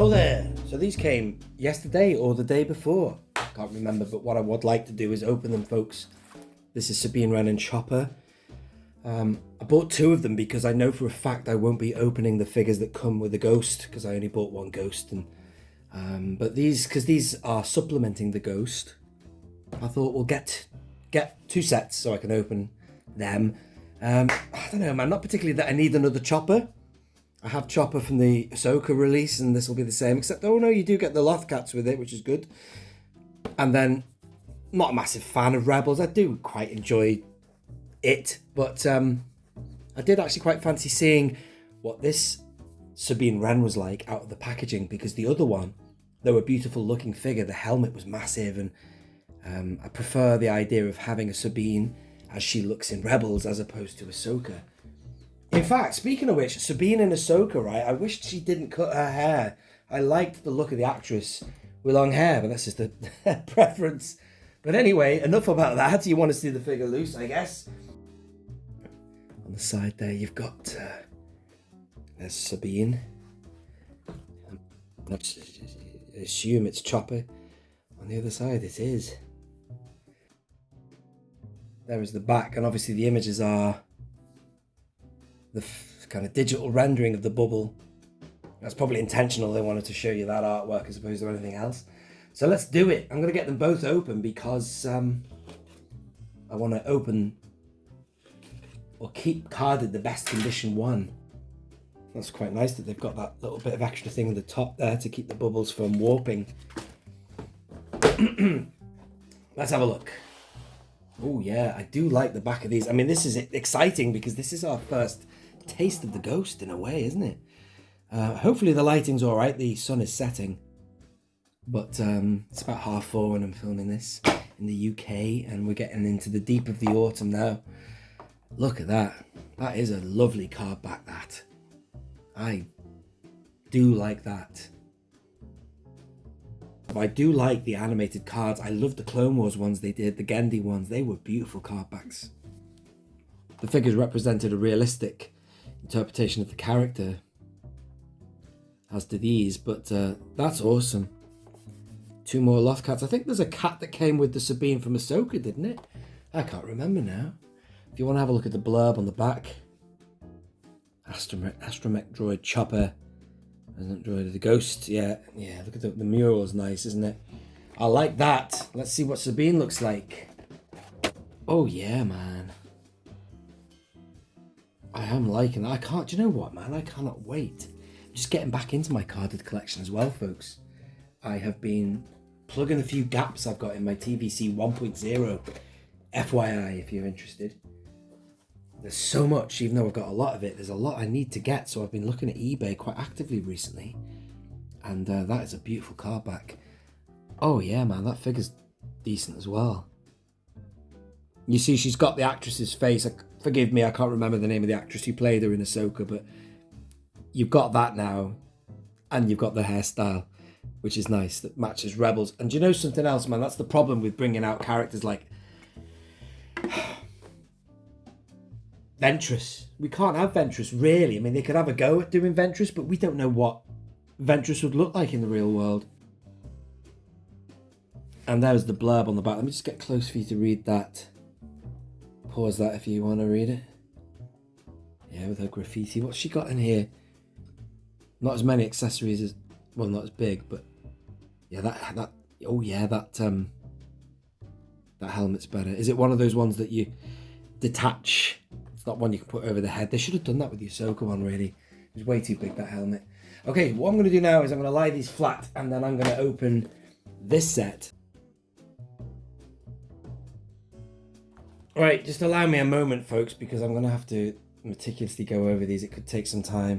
Hello there. So these came yesterday or the day before. Can't remember, but what I would like to do is open them, folks. This is Sabine Wren Chopper. I bought two of them because I know for a fact I won't be opening the figures that come with the ghost, because I only bought one ghost. And but these, because these are supplementing the ghost, I thought we'll get two sets so I can open them. I don't know, man, not particularly that I need another Chopper. I have Chopper from the O.O.K release, and this will be the same, except, oh no, you do get the Lothcats with it, which is good. And then, not a massive fan of Rebels. I do quite enjoy it, but I did actually quite fancy seeing what this Sabine Wren was like out of the packaging, because the other one, though a beautiful looking figure, the helmet was massive, and I prefer the idea of having a Sabine as she looks in Rebels as opposed to Ahsoka. In fact, speaking of which, Sabine in Ahsoka, right, I wished she didn't cut her hair. I liked the look of the actress with long hair, but that's just a preference. But anyway, enough about that. You want to see the figure loose, I guess. On the side there, you've got there's Sabine. I assume it's Chopper. On the other side, it is. There is the back, and obviously the images are the kind of digital rendering of the bubble. That's probably intentional. They wanted to show you that artwork as opposed to anything else. So let's do it. I'm going to get them both open because I want to open or keep carded the best condition one. That's quite nice that they've got that little bit of extra thing on the top there to keep the bubbles from warping. Let's have a look. Oh yeah, I do like the back of these. I mean, this is exciting because this is our first taste of the ghost in a way, isn't it? Hopefully the lighting's all right. The sun is setting, but it's about 4:30 when I'm filming this in the UK, and we're getting into the deep of the autumn now. Look at that. That is a lovely card back, that. I do like that. I do like the animated cards. I love the Clone Wars ones they did, the Gendy ones. They were beautiful card backs. The figures represented a realistic interpretation of the character, as do these, but that's awesome. Two more Lothcats. I think there's a cat that came with the Sabine from Ahsoka, didn't it? I can't remember now. If you want to have a look at the blurb on the back. Astromech droid Chopper. Isn't droid the ghost? Yeah, look at the mural's nice, isn't it? I like that. Let's see what Sabine looks like. Oh yeah, man. I am liking that. Do you know what, man? I cannot wait. I'm just getting back into my carded collection as well, folks. I have been plugging a few gaps I've got in my TVC 1.0. FYI, if you're interested. There's so much, even though I've got a lot of it, there's a lot I need to get, so I've been looking at eBay quite actively recently, and that is a beautiful card back. Oh yeah, man, that figure's decent as well. You see, she's got the actress's face. Forgive me, I can't remember the name of the actress who played her in Ahsoka, but you've got that now, and you've got the hairstyle, which is nice, that matches Rebels. And do you know something else, man? That's the problem with bringing out characters like Ventress. We can't have Ventress, really. I mean, they could have a go at doing Ventress, but we don't know what Ventress would look like in the real world. And there's the blurb on the back. Let me just get close for you to read that. Pause that if you want to read it. Yeah, with her graffiti. What's she got in here? Not as many accessories as, well, not as big, but yeah, that oh yeah, that helmet's better. Is it one of those ones that you detach? Not one you can put over the head. They should have done that with the Ahsoka one, really. It was way too big, that helmet. Okay, what I'm going to do now is I'm going to lie these flat, and then I'm going to open this set. Alright, just allow me a moment, folks, because I'm going to have to meticulously go over these. It could take some time.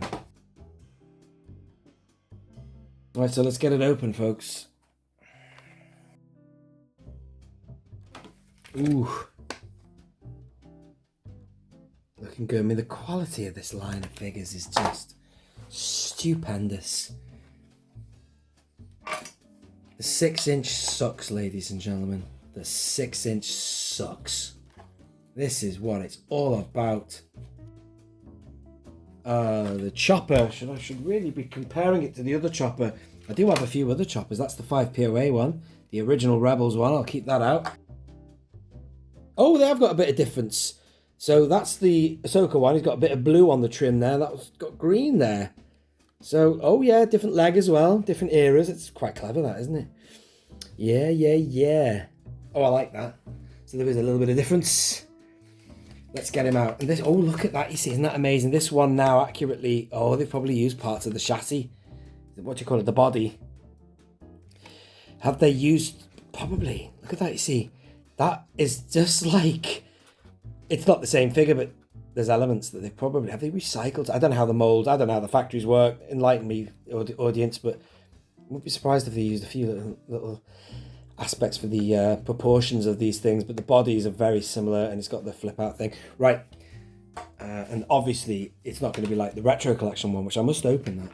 Alright, so let's get it open, folks. Ooh. Looking good. I mean, the quality of this line of figures is just stupendous. The 6-inch sucks, ladies and gentlemen. The 6-inch sucks. This is what it's all about. The Chopper, I should really be comparing it to the other Chopper. I do have a few other choppers. That's the 5POA one, the original Rebels one. I'll keep that out. Oh, they have got a bit of difference. So that's the Ahsoka one. He's got a bit of blue on the trim there. That's got green there. So, oh yeah, different leg as well. Different eras. It's quite clever, that, isn't it? Yeah. Oh, I like that. So there is a little bit of difference. Let's get him out. And this, oh, look at that. You see, isn't that amazing? This one now accurately, oh, they've probably used parts of the chassis. What do you call it? The body. Have they used, probably. Look at that, you see. That is just like, it's not the same figure, but there's elements that have they recycled? I don't know how the molds, I don't know how the factories work. Enlighten me, audience, but I wouldn't be surprised if they used a few little aspects for the proportions of these things, but the bodies are very similar, and it's got the flip out thing. Right, and obviously it's not going to be like the retro collection one, which I must open that.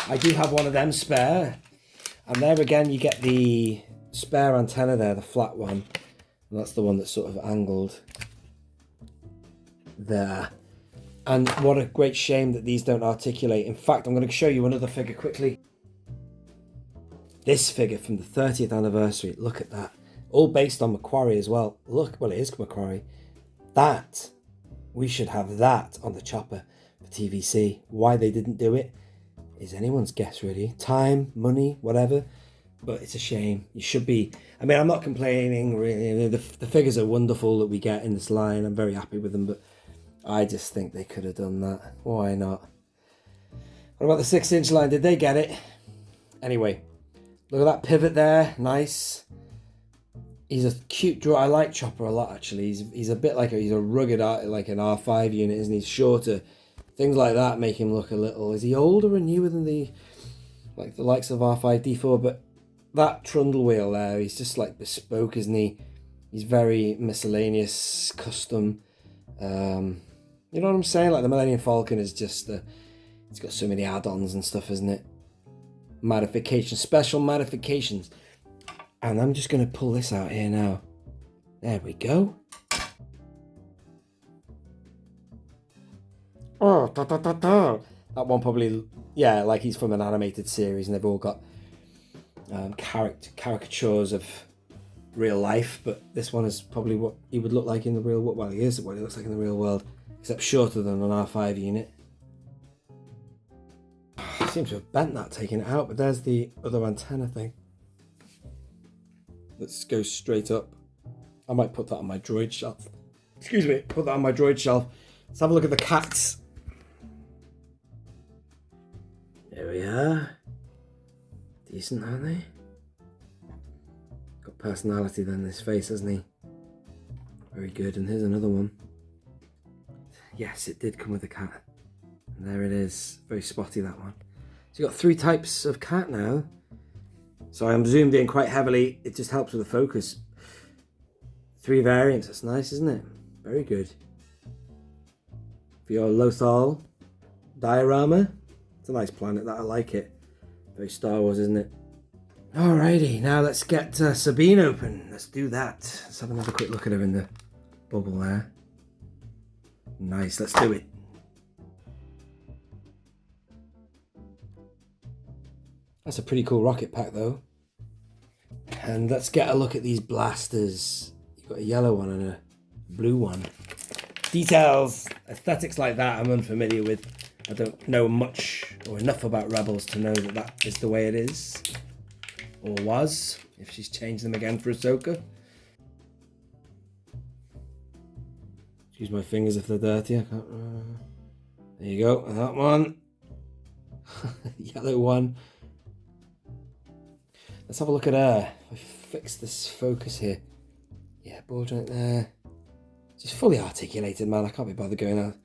I do have one of them spare, and there again you get the spare antenna there, the flat one, and that's the one that's sort of angled there. And what a great shame that these don't articulate. In fact, I'm going to show you another figure quickly. This figure from the 30th anniversary, look at that. All based on Macquarie as well. Look, well, it is Macquarie. That, we should have that on the chopper for TVC. Why they didn't do it is anyone's guess, really. Time, money, whatever. But it's a shame. You should be, I mean, I'm not complaining, really. The figures are wonderful that we get in this line. I'm very happy with them, but I just think they could have done that. Why not? What about the 6-inch line? Did they get it? Anyway, look at that pivot there. Nice. He's a cute draw. I like Chopper a lot, actually. He's a bit like he's a rugged, like an R5 unit, isn't he? He's shorter. Things like that make him look a little... Is he older and newer than the likes of R5D4? But that trundle wheel there, he's just like bespoke, isn't he? He's very miscellaneous, custom. You know what I'm saying? Like the Millennium Falcon is just it's got so many add-ons and stuff, isn't it? Modifications, special modifications. And I'm just going to pull this out here now. There we go. Oh, that one probably, yeah, like he's from an animated series and they've all got caricatures of real life, but this one is probably what he would look like in the real world. Well, he is what he looks like in the real world, except shorter than an R5 unit. I seem to have bent that, taking it out, but there's the other antenna thing. Let's go straight up. I might put that on my droid shelf. Excuse me, put that on my droid shelf. Let's have a look at the cats. There we are. Decent, aren't they? Got personality then, this face, hasn't he? Very good. And here's another one. Yes, it did come with a cat. And there it is. Very spotty, that one. So you've got 3 types of cat now. So I'm zoomed in quite heavily. It just helps with the focus. 3 variants. That's nice, isn't it? Very good. For your Lothal diorama. It's a nice planet, that. I like it. Very Star Wars, isn't it? Alrighty, now let's get Sabine open. Let's do that. Let's have another quick look at her in the bubble there. Nice, let's do it. That's a pretty cool rocket pack though. And let's get a look at these blasters. You've got a yellow one and a blue one. Details, aesthetics like that I'm unfamiliar with. I don't know much or enough about Rebels to know that that is the way it is. Or was, if she's changed them again for Ahsoka. Excuse my fingers if they're dirty. I can't. There you go, that one. Yellow one. Let's have a look at her. I fix this focus here. Yeah, ball joint there. Just fully articulated, man. I can't be bothered going out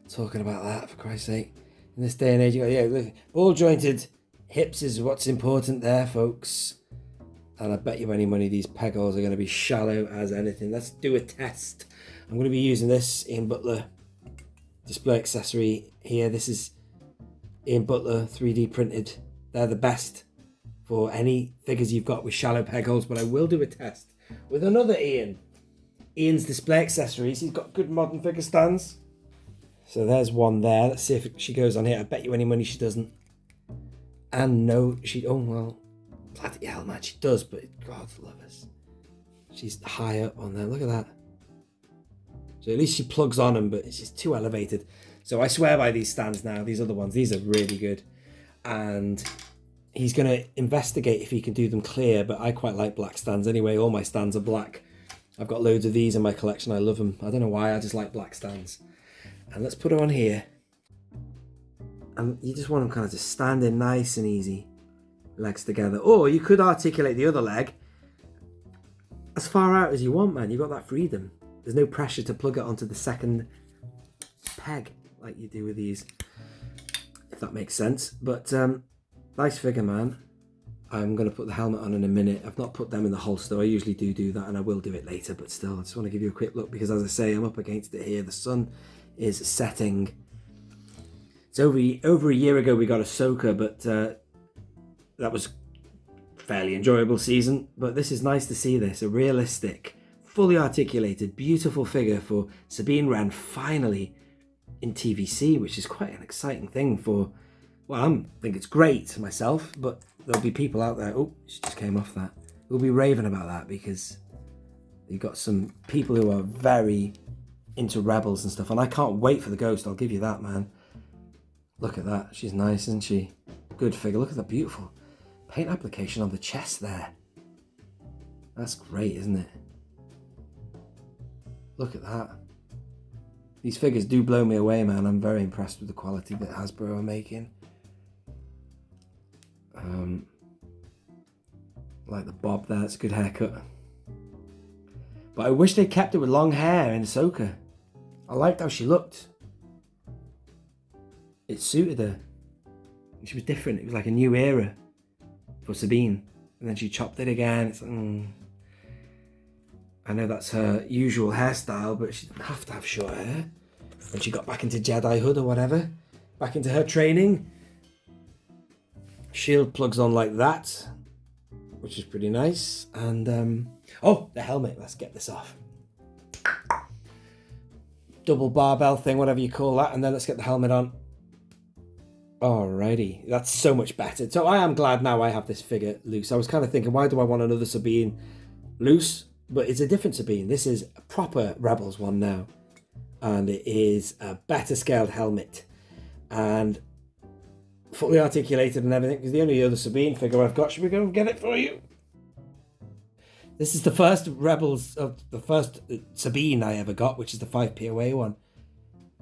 talking about that, for Christ's sake. In this day and age, you got, yeah, look, ball jointed hips is what's important there, folks. And I bet you any money these peg holes are going to be shallow as anything. Let's do a test. I'm going to be using this Ian Butler display accessory here. This is Ian Butler 3D printed. They're the best for any figures you've got with shallow peg holes, but I will do a test with another Ian. Ian's display accessories. He's got good modern figure stands. So there's one there. Let's see if she goes on here. I bet you any money she doesn't. And no, oh well, bloody hell, man, she does, but God love us. She's high up on there, look at that. So at least she plugs on them, but she's too elevated. So I swear by these stands now, these other ones, these are really good. And he's going to investigate if he can do them clear, but I quite like black stands anyway. All my stands are black. I've got loads of these in my collection. I love them. I don't know why, I just like black stands. And let's put her on here. And you just want them kind of just standing nice and easy. Legs together. Or you could articulate the other leg as far out as you want, man. You've got that freedom. There's no pressure to plug it onto the second peg like you do with these, if that makes sense. But nice figure, man. I'm going to put the helmet on in a minute. I've not put them in the holster. I usually do that, and I will do it later, but still, I just want to give you a quick look because, as I say, I'm up against it here. The sun is setting. It's over a year ago we got Ahsoka, but that was a fairly enjoyable season. But this is nice to see this, a realistic, fully articulated, beautiful figure for Sabine Wren, finally in TVC, which is quite an exciting thing for, well, I think it's great myself, but there'll be people out there, oh, she just came off that, who'll be raving about that because you've got some people who are very into Rebels and stuff, and I can't wait for the Ghost, I'll give you that, man. Look at that, she's nice, isn't she? Good figure, look at that beautiful paint application on the chest there. That's great, isn't it? Look at that. These figures do blow me away, man. I'm very impressed with the quality that Hasbro are making. Like the bob there, it's a good haircut. But I wish they kept it with long hair in Ahsoka. I liked how she looked. It suited her. She was different. It was like a new era for Sabine. And then she chopped it again. It's like, I know that's her usual hairstyle, but she didn't have to have short hair. When she got back into Jedihood or whatever, back into her training, shield plugs on like that, which is pretty nice. And oh, the helmet, let's get this off. Double barbell thing, whatever you call that, and then let's get the helmet on. Alrighty, that's so much better. So I am glad now I have this figure loose. I was kind of thinking, why do I want another Sabine loose? But it's a different Sabine. This is a proper Rebels one now. And it is a better scaled helmet. And fully articulated and everything. Because the only other Sabine figure I've got, should we go and get it for you? This is the first Rebels, the first Sabine I ever got, which is the 5POA one.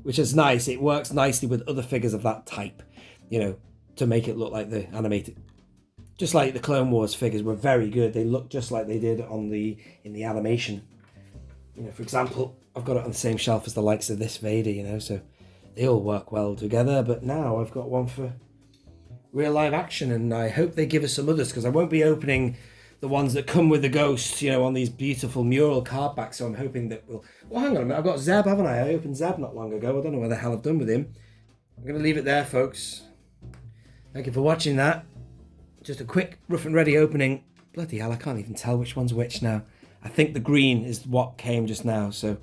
Which is nice. It works nicely with other figures of that type. You know, to make it look like the animated. Just like the Clone Wars figures were very good. They look just like they did in the animation. You know, for example, I've got it on the same shelf as the likes of this Vader, you know, so they all work well together. But now I've got one for real live action, and I hope they give us some others, because I won't be opening the ones that come with the Ghost, you know, on these beautiful mural cardbacks. So I'm hoping that we'll... Well, hang on a minute. I've got Zeb, haven't I? I opened Zeb not long ago. I don't know what the hell I've done with him. I'm going to leave it there, folks. Thank you for watching that. Just a quick rough and ready opening. Bloody hell, I can't even tell which one's which now. I think the green is what came just now, so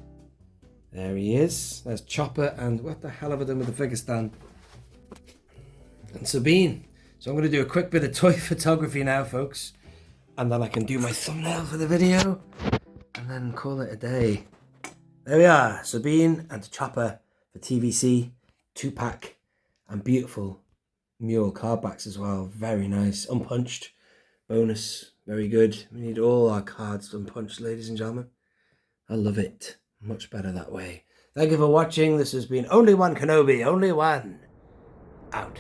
there he is. There's Chopper, and what the hell have I done with the figure stand? And Sabine. So I'm going to do a quick bit of toy photography now, folks, and then I can do my thumbnail for the video and then call it a day. There we are, Sabine and Chopper for TVC, 2-pack, and beautiful mural cardbacks as well. Very nice, unpunched, bonus, very good. We need all our cards unpunched, ladies and gentlemen. I love it, much better that way. Thank you for watching. This has been Only One Kenobi, Only One, out.